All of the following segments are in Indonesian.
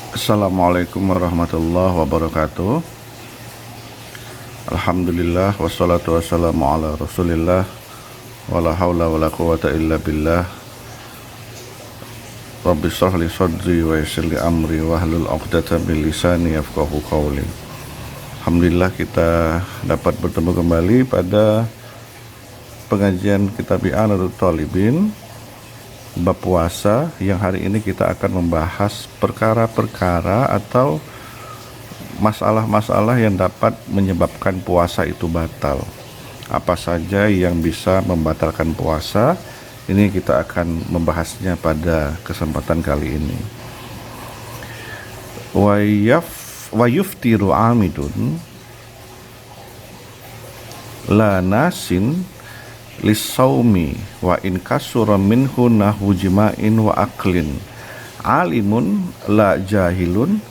Assalamualaikum warahmatullahi wabarakatuh. Alhamdulillah wassalatu wassalamu ala rasulillah wala hawla wala quwata illa billah. Rabbi shrah li sadri wa yassir li amri wahlul 'uqdatam min lisani yafqahu qawli. Alhamdulillah kita dapat bertemu kembali pada pengajian kitab I'anatul Talibin bab puasa, yang hari ini kita akan membahas perkara-perkara atau masalah-masalah yang dapat menyebabkan puasa itu batal. Apa saja yang bisa membatalkan puasa? Ini kita akan membahasnya pada kesempatan kali ini. Wa yuftiru amidun la nasin lisaumi wa in kasura minhu nahu jima'in wa aklin alimun la jahilun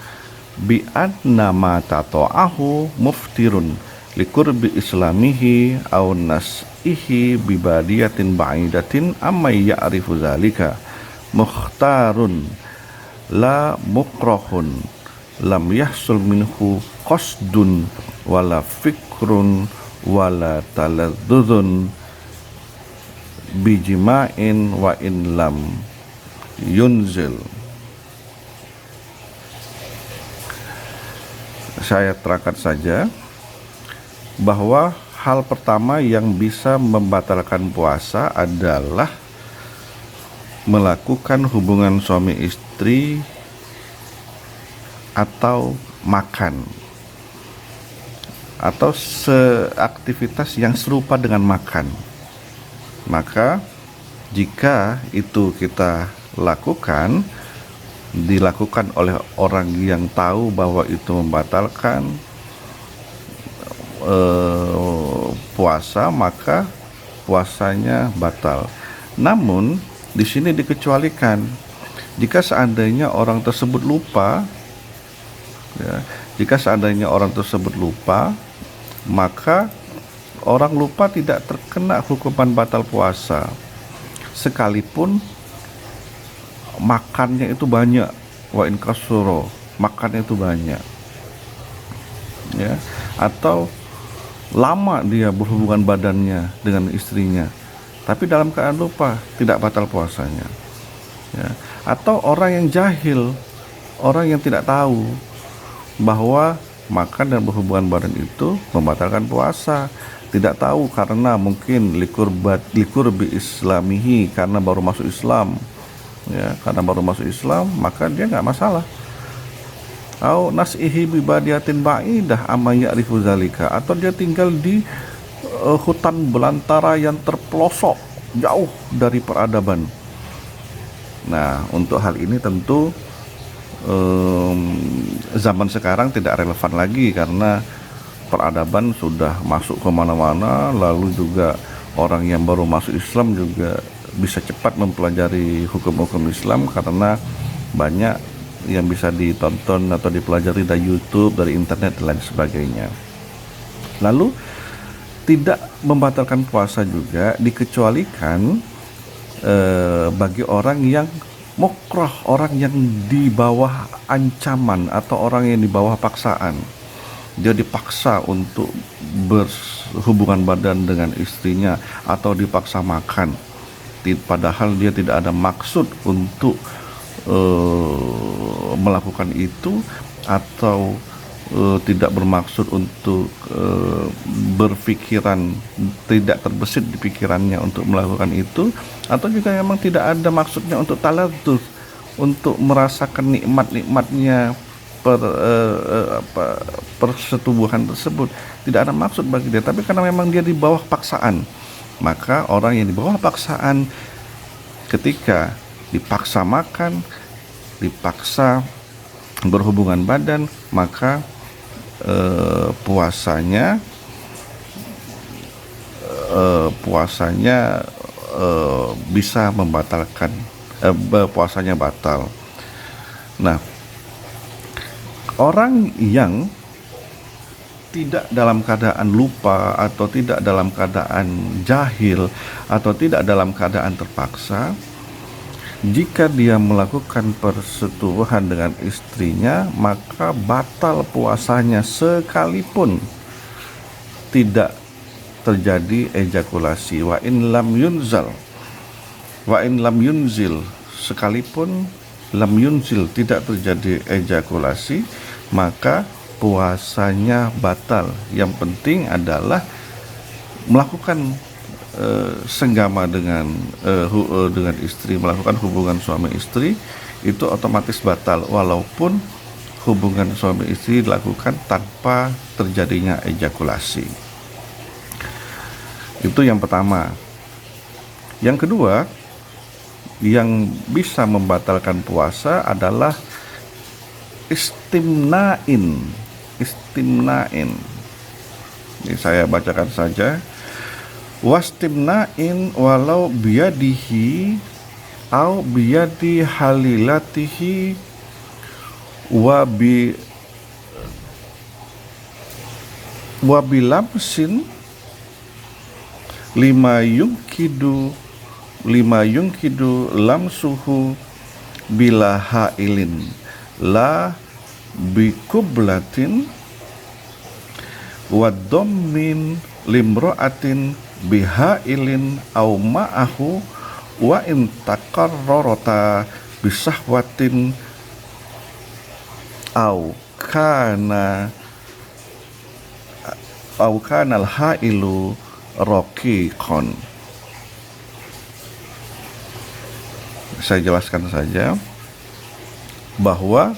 bi anna ma tata'ahu muftirun likurbi islamihi aw nas'ihi bi badiyatin ba'idatin amma ya'rifu zalika mukhtarun la mukrahun lam yahsul minhu qasdun wala fikrun wala taladzuzun bijima'in wa in lam yunzil. Saya terangkan saja bahwa hal pertama yang bisa membatalkan puasa adalah melakukan hubungan suami istri atau makan atau seaktivitas yang serupa dengan makan. Maka jika itu kita dilakukan oleh orang yang tahu bahwa itu membatalkan puasa, maka puasanya batal. Namun di sini dikecualikan jika seandainya orang tersebut lupa, maka orang lupa tidak terkena hukuman batal puasa sekalipun makannya itu banyak. Wa in kasuro, makannya itu banyak, ya, atau lama dia berhubungan badannya dengan istrinya tapi dalam keadaan lupa, tidak batal puasanya, ya. Atau orang yang jahil, orang yang tidak tahu bahwa makan dan berhubungan badan itu membatalkan puasa, tidak tahu karena mungkin likurbi islamihi, karena baru masuk Islam, ya, karena baru masuk Islam maka dia nggak masalah. Au nas'ihi bi badiyatin ba'idah amma ya'rifu zalika, atau dia tinggal di hutan belantara yang terpelosok jauh dari peradaban. Nah, untuk hal ini tentu zaman sekarang tidak relevan lagi karena peradaban sudah masuk kemana-mana, lalu juga orang yang baru masuk Islam juga bisa cepat mempelajari hukum-hukum Islam karena banyak yang bisa ditonton atau dipelajari dari YouTube, dari internet dan lain sebagainya. Lalu tidak membatalkan puasa juga dikecualikan bagi orang yang mukrah, orang yang di bawah ancaman atau orang yang di bawah paksaan. Dia dipaksa untuk berhubungan badan dengan istrinya atau dipaksa makan, padahal dia tidak ada maksud untuk melakukan itu, atau tidak bermaksud untuk berpikiran, tidak terbesit di pikirannya untuk melakukan itu, atau juga memang tidak ada maksudnya untuk taladzuz, untuk merasakan nikmatnya persetubuhan tersebut, tidak ada maksud bagi dia, tapi karena memang dia di bawah paksaan. Maka orang yang di bawah paksaan ketika dipaksa makan, dipaksa berhubungan badan, maka puasanya bisa membatalkan, puasanya batal. Nah, orang yang tidak dalam keadaan lupa atau tidak dalam keadaan jahil atau tidak dalam keadaan terpaksa, Jika dia melakukan persetubuhan dengan istrinya, maka batal puasanya sekalipun tidak terjadi ejakulasi. Wa in lam yunzil, sekalipun lam yunzil tidak terjadi ejakulasi, maka puasanya batal. Yang penting adalah melakukan senggama dengan istri, melakukan hubungan suami istri, itu otomatis batal walaupun hubungan suami istri dilakukan tanpa terjadinya ejakulasi. Itu yang pertama. Yang kedua, yang bisa membatalkan puasa adalah istimna'in. Ini saya bacakan saja. Wastimna'in walau biyadihi au biyadi halilatihi wabilamsin lima yungkidu lamsuhu bila hailin la bikublatin wadommin limro'atin bihailin au ma'ahu wa in taqarrarata bisahwatin au kana al-hailu raqiqan. Saya jelaskan saja bahwa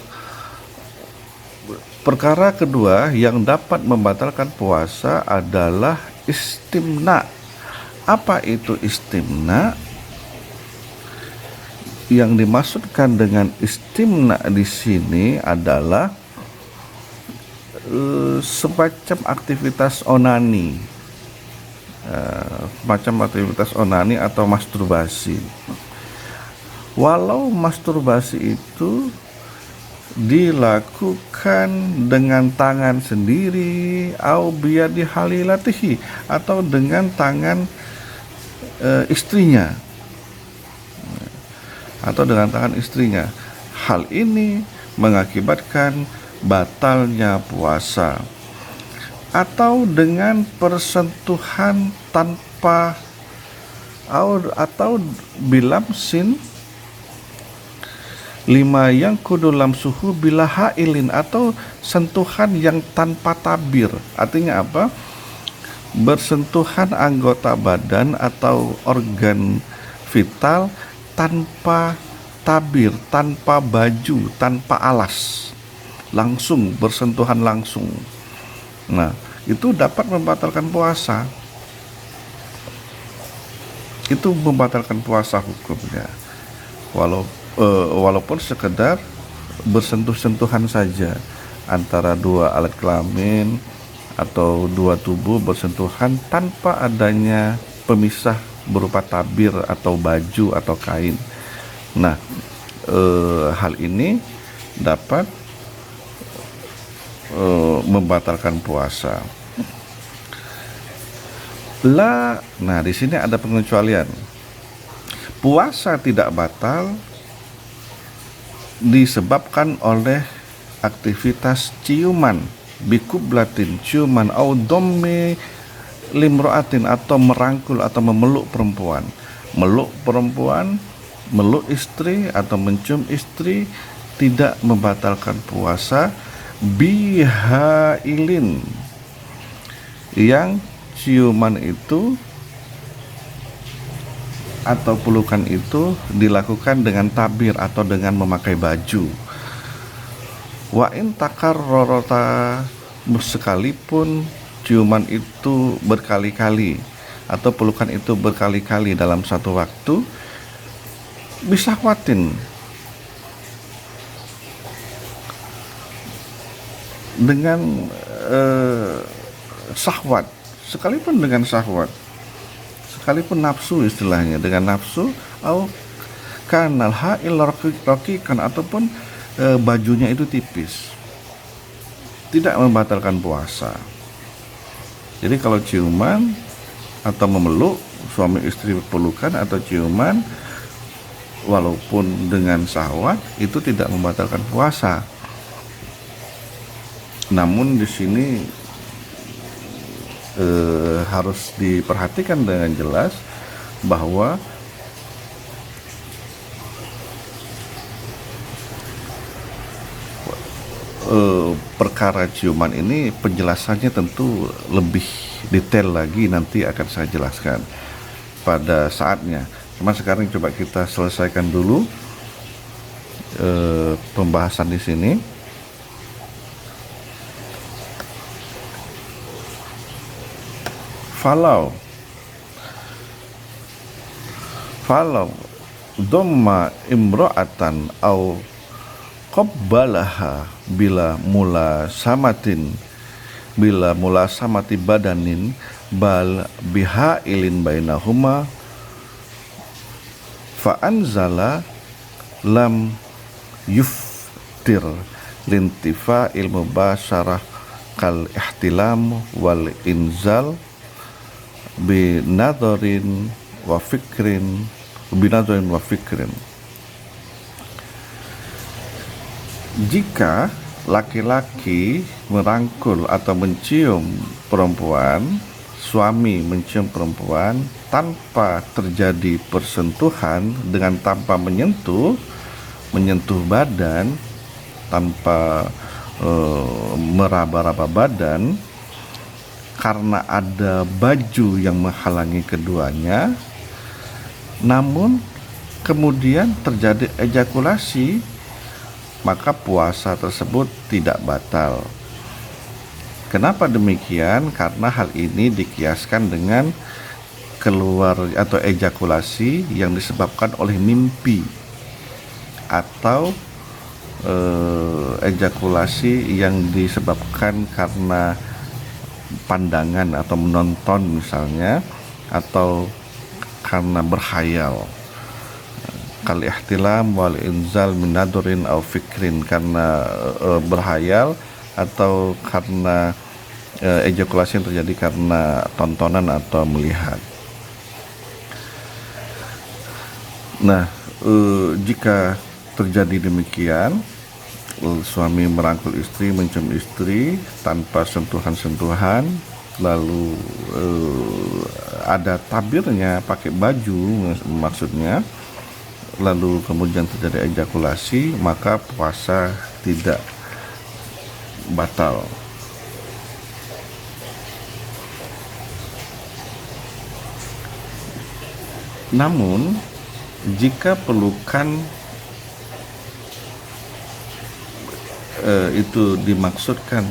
perkara kedua yang dapat membatalkan puasa adalah istimna. Apa itu istimna? Yang dimaksudkan dengan istimna di sini adalah semacam aktivitas onani, atau masturbasi. Walau masturbasi itu dilakukan dengan tangan sendiri au biyadi halilatihi, atau dengan tangan istrinya, hal ini mengakibatkan batalnya puasa. Atau dengan persentuhan tanpa atau bilamsin lima yang kudu lamsuhu bila hailin, atau sentuhan yang tanpa tabir. Artinya apa? Bersentuhan anggota badan atau organ vital tanpa tabir, tanpa baju, tanpa alas, langsung bersentuhan langsung. Nah, itu dapat membatalkan puasa. Itu membatalkan puasa hukumnya. Walaupun sekedar bersentuh-sentuhan saja antara dua alat kelamin atau dua tubuh bersentuhan tanpa adanya pemisah berupa tabir atau baju atau kain. Nah, hal ini dapat membatalkan puasa. Nah di sini ada pengecualian. Puasa tidak batal disebabkan oleh aktivitas ciuman, bikublatin, ciuman, au dommi limroatin, atau merangkul atau memeluk perempuan. Meluk istri atau mencium istri tidak membatalkan puasa. Bihailin, yang ciuman itu atau pelukan itu dilakukan dengan tabir atau dengan memakai baju. Wa in takarrarata, sekalipun ciuman itu berkali-kali atau pelukan itu berkali-kali dalam satu waktu, bisa kuatin dengan syahwat, sekalipun nafsu, istilahnya dengan nafsu, au kanal ha'il raqiqan, ataupun bajunya itu tipis, tidak membatalkan puasa. Jadi kalau ciuman atau memeluk, suami istri pelukan atau ciuman walaupun dengan syahwat itu tidak membatalkan puasa. Namun di sini harus diperhatikan dengan jelas bahwa perkara ciuman ini penjelasannya tentu lebih detail lagi, nanti akan saya jelaskan pada saatnya. Cuma sekarang coba kita selesaikan dulu pembahasan di sini. Falau dhamma imra'atan au qabbalaha bila mula samati badanin bal bihailin bainahuma fa anzala lam yuftir lintifa ilmu basyarah kal ihtilam wal inzal binadharin wa fikrin. Jika laki-laki merangkul atau mencium perempuan, suami mencium perempuan tanpa terjadi persentuhan, dengan tanpa menyentuh badan, tanpa meraba-raba badan, karena ada baju yang menghalangi keduanya, namun kemudian terjadi ejakulasi, maka puasa tersebut tidak batal. Kenapa demikian? Karena hal ini dikiaskan dengan keluar atau ejakulasi yang disebabkan oleh mimpi, atau ejakulasi yang disebabkan karena pandangan atau menonton misalnya, atau karena berhayal. Kal ihtilam wal inzal min nadrin au fikrin, karena berhayal atau karena ejakulasi yang terjadi karena tontonan atau melihat. Nah, jika terjadi demikian, suami merangkul istri, mencium istri tanpa sentuhan-sentuhan, lalu ada tabirnya, pakai baju maksudnya, lalu kemudian terjadi ejakulasi, maka puasa tidak batal. Namun jika pelukan itu dimaksudkan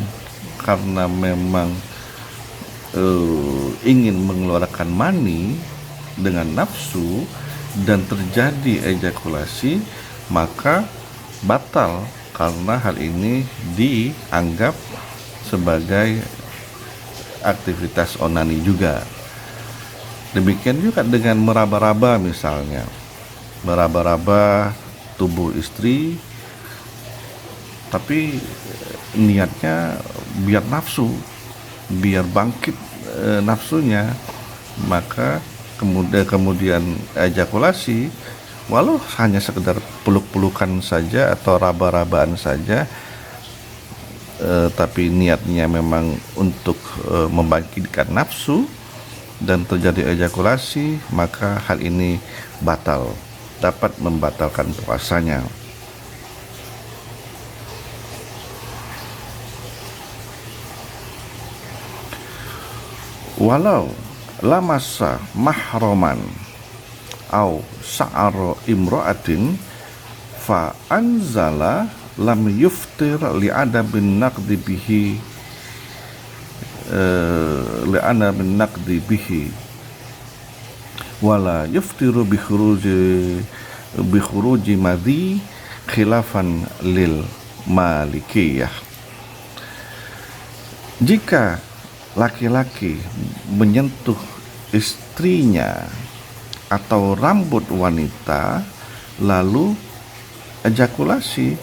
karena memang ingin mengeluarkan mani dengan nafsu dan terjadi ejakulasi, maka batal, karena hal ini dianggap sebagai aktivitas onani juga. Demikian juga dengan meraba-raba, misalnya meraba-raba tubuh istri tapi niatnya biar nafsu, biar bangkit nafsunya, maka kemudian ejakulasi, walau hanya sekedar peluk-pelukan saja atau raba-rabaan saja, tapi niatnya memang untuk membangkitkan nafsu dan terjadi ejakulasi, maka hal ini batal, dapat membatalkan puasanya. Walau lamasa mahroman au sa'aro imro'atin fa anzala lam yuftir li'adabin naqdi bihi wala yuftiru bi khuruji madhi khilafan lil malikiyah. Jika laki-laki menyentuh istrinya atau rambut wanita lalu ejakulasi,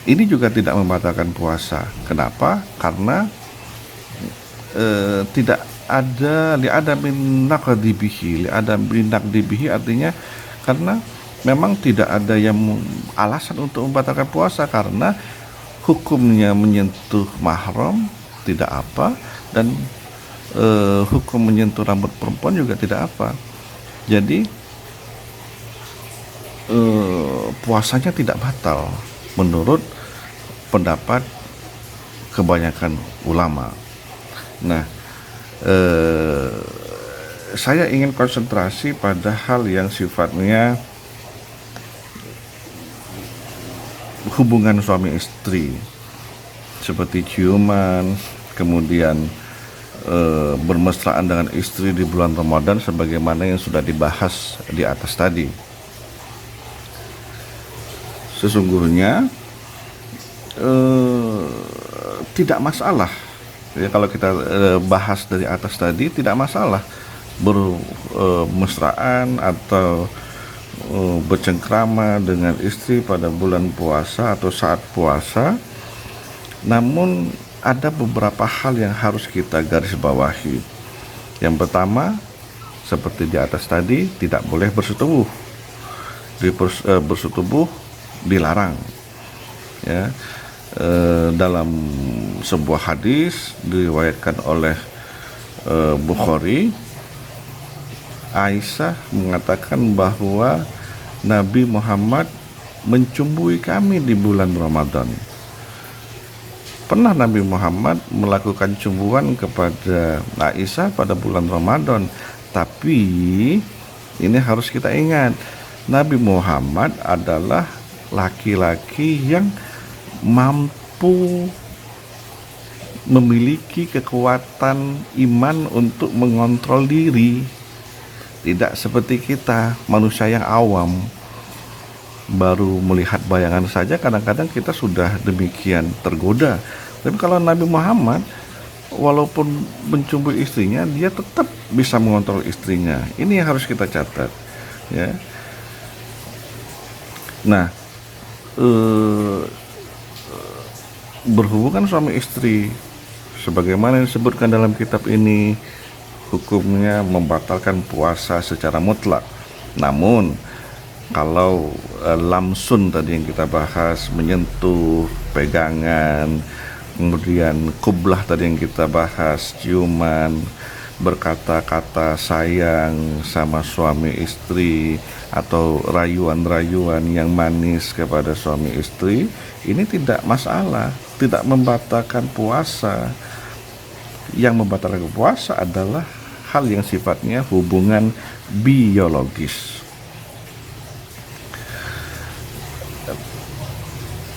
ini juga tidak membatalkan puasa. Kenapa? Karena tidak ada li'ada min naqdi bihi. Li'ada min naqdi bihi artinya karena memang tidak ada yang alasan untuk membatalkan puasa karena hukumnya menyentuh mahram tidak apa, dan hukum menyentuh rambut perempuan juga tidak apa. Jadi puasanya tidak batal menurut pendapat kebanyakan ulama. Nah, saya ingin konsentrasi pada hal yang sifatnya hubungan suami istri, seperti ciuman, kemudian bermesraan dengan istri di bulan Ramadan sebagaimana yang sudah dibahas di atas tadi. Sesungguhnya tidak masalah ya, kalau kita bahas dari atas tadi, tidak masalah bermesraan atau bercengkrama dengan istri pada bulan puasa atau saat puasa. Namun ada beberapa hal yang harus kita garis bawahi. Yang pertama, seperti di atas tadi, tidak boleh bersetubuh. Bersetubuh dilarang ya. Dalam sebuah hadis diriwayatkan oleh Bukhari, Aisyah mengatakan bahwa Nabi Muhammad mencumbui kami di bulan Ramadan. Pernah Nabi Muhammad melakukan cumbuan kepada Aisyah pada bulan Ramadan. Tapi ini harus kita ingat, Nabi Muhammad adalah laki-laki yang mampu memiliki kekuatan iman untuk mengontrol diri. Tidak seperti kita, manusia yang awam, baru melihat bayangan saja kadang-kadang kita sudah demikian tergoda. Tapi kalau Nabi Muhammad, walaupun mencumbui istrinya, dia tetap bisa mengontrol istrinya. Ini yang harus kita catat ya. Nah, berhubungan suami istri sebagaimana yang disebutkan dalam kitab ini, hukumnya membatalkan puasa secara mutlak. Namun kalau lamsun tadi yang kita bahas, menyentuh, pegangan, kemudian kublah tadi yang kita bahas, ciuman, berkata-kata sayang sama suami istri, atau rayuan-rayuan yang manis kepada suami istri, ini tidak masalah, tidak membatalkan puasa. Yang membatalkan puasa adalah hal yang sifatnya hubungan biologis.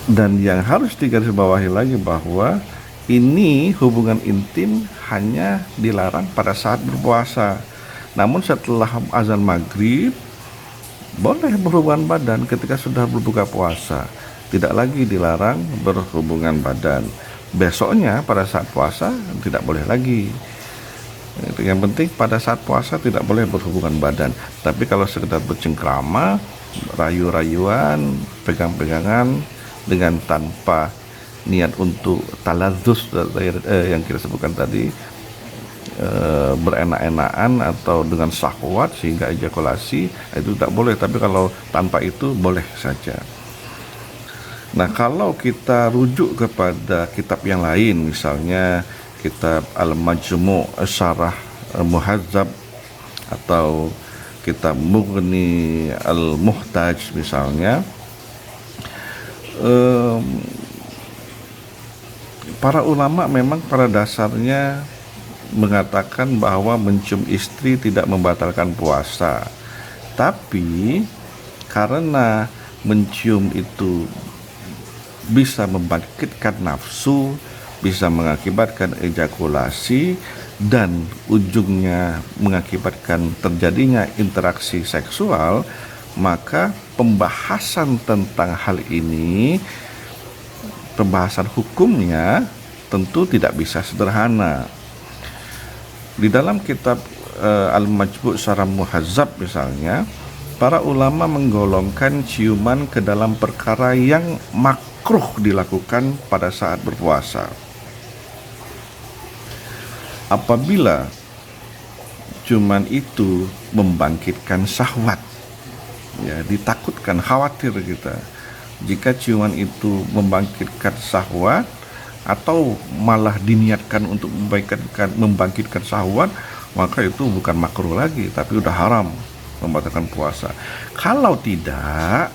Dan yang harus digarisbawahi lagi bahwa ini hubungan intim hanya dilarang pada saat berpuasa. Namun setelah azan maghrib boleh berhubungan badan ketika sudah berbuka puasa. Tidak lagi dilarang berhubungan badan. Besoknya pada saat puasa tidak boleh lagi. Yang penting pada saat puasa tidak boleh berhubungan badan. Tapi kalau sekedar bercengkrama, rayu-rayuan, pegang-pegangan dengan tanpa niat untuk taladzus yang kita sebutkan tadi, berenak-enakan atau dengan syahwat sehingga ejakulasi, itu tidak boleh. Tapi kalau tanpa itu boleh saja. Nah, kalau kita rujuk kepada kitab yang lain, misalnya kitab Al-Majmu' Syarah Muhadzab atau kitab Mughni Al-Muhtaj misalnya, para ulama memang pada dasarnya mengatakan bahwa mencium istri tidak membatalkan puasa. Tapi karena mencium itu bisa membangkitkan nafsu, bisa mengakibatkan ejakulasi, dan ujungnya mengakibatkan terjadinya interaksi seksual, maka pembahasan tentang hal ini, pembahasan hukumnya tentu tidak bisa sederhana. Di dalam kitab Al-Majmu' Syarah Muhadzab misalnya, para ulama menggolongkan ciuman ke dalam perkara yang makruh dilakukan pada saat berpuasa. Apabila ciuman itu membangkitkan syahwat, Ya, ditakutkan, khawatir kita jika ciuman itu membangkitkan syahwat atau malah diniatkan untuk membangkitkan syahwat, maka itu bukan makruh lagi tapi udah haram, membatalkan puasa. Kalau tidak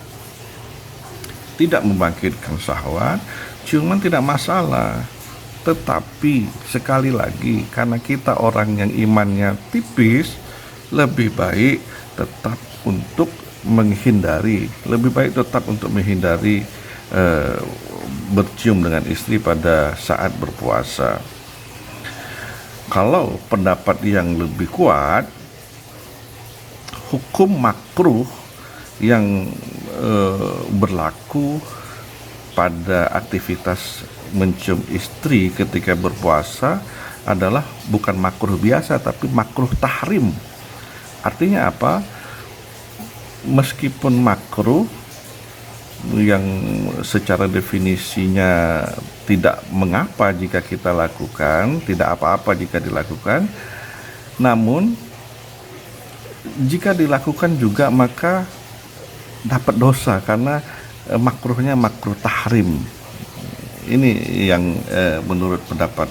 membangkitkan syahwat, ciuman tidak masalah. Tetapi sekali lagi, karena kita orang yang imannya tipis, lebih baik tetap untuk menghindari bercium dengan istri pada saat berpuasa. Kalau pendapat yang lebih kuat, hukum makruh yang berlaku pada aktivitas mencium istri ketika berpuasa adalah bukan makruh biasa tapi makruh tahrim. Artinya apa? Meskipun makruh yang secara definisinya tidak mengapa jika kita lakukan, tidak apa-apa jika dilakukan, namun jika dilakukan juga maka dapat dosa karena makruhnya makruh tahrim. Ini yang menurut pendapat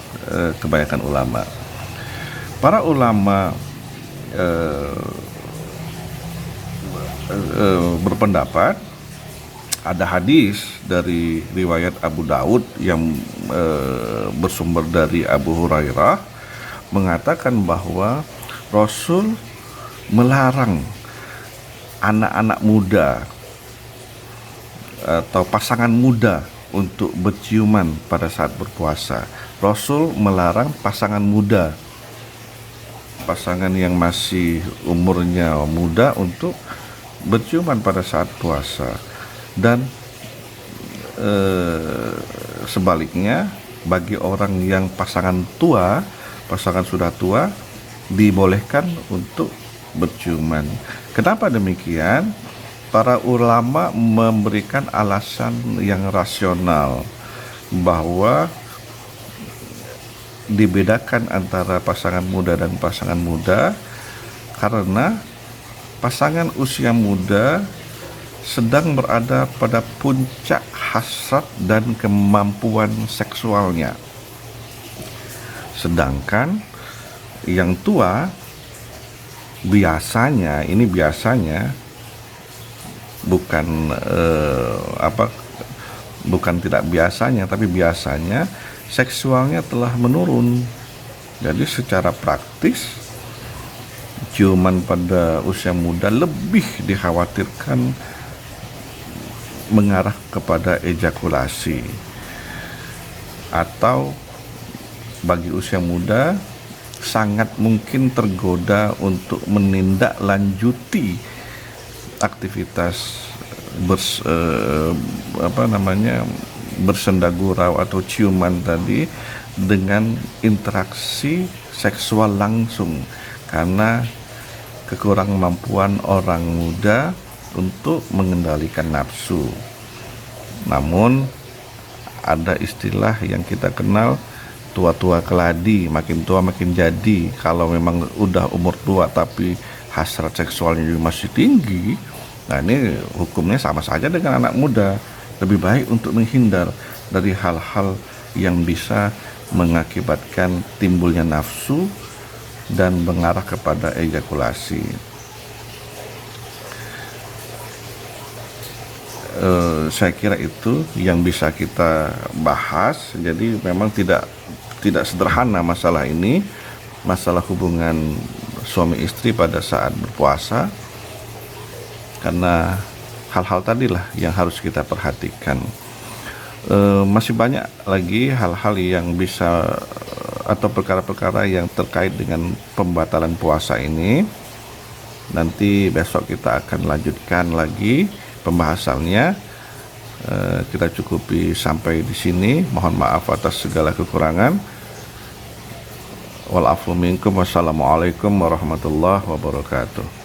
kebanyakan ulama. Para ulama berpendapat, ada hadis dari riwayat Abu Daud yang bersumber dari Abu Hurairah mengatakan bahwa Rasul melarang anak-anak muda atau pasangan muda untuk berciuman pada saat berpuasa. Rasul melarang pasangan muda, pasangan yang masih umurnya muda untuk berciuman pada saat puasa. Dan sebaliknya bagi orang yang pasangan sudah tua, dibolehkan untuk berciuman. Kenapa demikian? Para ulama memberikan alasan yang rasional bahwa dibedakan antara pasangan muda dan pasangan muda karena pasangan usia muda sedang berada pada puncak hasrat dan kemampuan seksualnya, sedangkan yang tua biasanya bukan tidak biasanya, tapi biasanya seksualnya telah menurun. Jadi secara praktis ciuman pada usia muda lebih dikhawatirkan mengarah kepada ejakulasi, atau bagi usia muda sangat mungkin tergoda untuk menindaklanjuti aktivitas bersenda gurau atau ciuman tadi dengan interaksi seksual langsung karena kekurangan kemampuan orang muda untuk mengendalikan nafsu. Namun ada istilah yang kita kenal tua-tua keladi, makin tua makin jadi. Kalau memang udah umur tua tapi hasrat seksualnya masih tinggi, nah ini hukumnya sama saja dengan anak muda. Lebih baik untuk menghindar dari hal-hal yang bisa mengakibatkan timbulnya nafsu dan mengarah kepada ejakulasi. Saya kira itu yang bisa kita bahas. Jadi memang tidak sederhana masalah ini, masalah hubungan suami istri pada saat berpuasa, karena hal-hal tadilah yang harus kita perhatikan. Masih banyak lagi hal-hal yang bisa atau perkara-perkara yang terkait dengan pembatalan puasa ini. Nanti besok kita akan lanjutkan lagi pembahasannya. Kita cukupi sampai di sini. Mohon maaf atas segala kekurangan. Wal afu minkum. Wassalamualaikum warahmatullahi wabarakatuh.